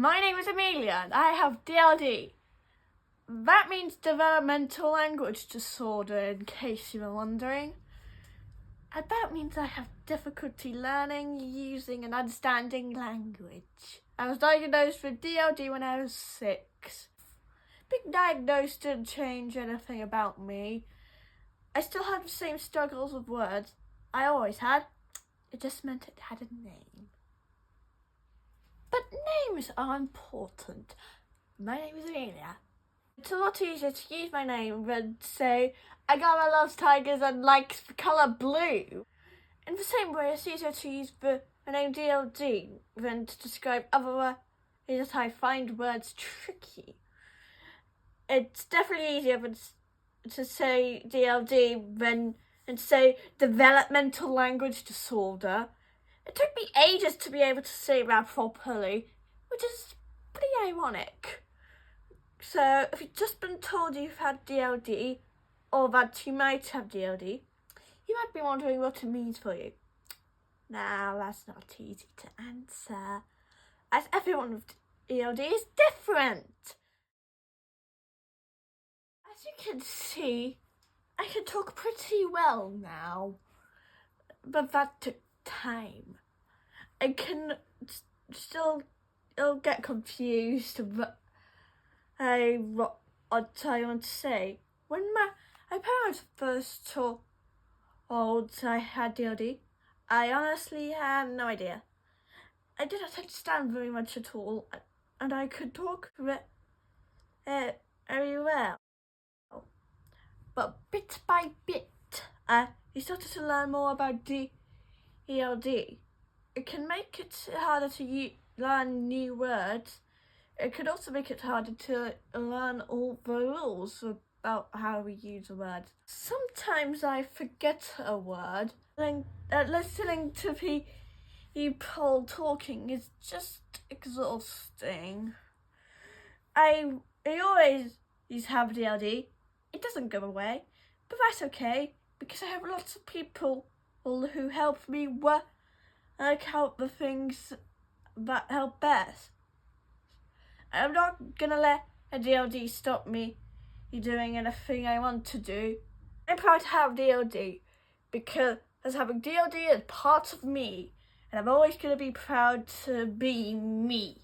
My name is Amelia and I have DLD. That means Developmental Language Disorder, in case you were wondering. And that means I have difficulty learning, using and understanding language. I was diagnosed with DLD when I was 6. Being diagnosed didn't change anything about me. I still have the same struggles with words I always had. It just meant it had a name. But names are important. My name is Amelia. It's a lot easier to use my name than say, Agama loves tigers and likes the colour blue. In the same way, it's easier to use the name DLD than to describe other ways that I find words tricky. It's definitely easier to say DLD than to say Developmental Language Disorder. It took me ages to be able to say that properly, which is pretty ironic. So, if you've just been told you've had DLD, or that you might have DLD, you might be wondering what it means for you. Now, that's not easy to answer, as everyone with DLD is different. As you can see, I can talk pretty well now, but that took time. I can still get confused about what I want to say. When my parents first told I had DLD, I honestly had no idea. I didn't understand very much at all, and I could talk very well. But bit by bit, you started to learn more about DLD. It can make it harder to learn new words. It could also make it harder to learn all the rules about how we use a word. Sometimes I forget a word. Listening to people talking is just exhausting. I always have DLD. It doesn't go away, but that's okay because I have lots of people who help me work out the things that help best. I'm not gonna let a DLD stop me doing anything I want to do. I'm proud to have DLD because having DLD is part of me, and I'm always gonna be proud to be me.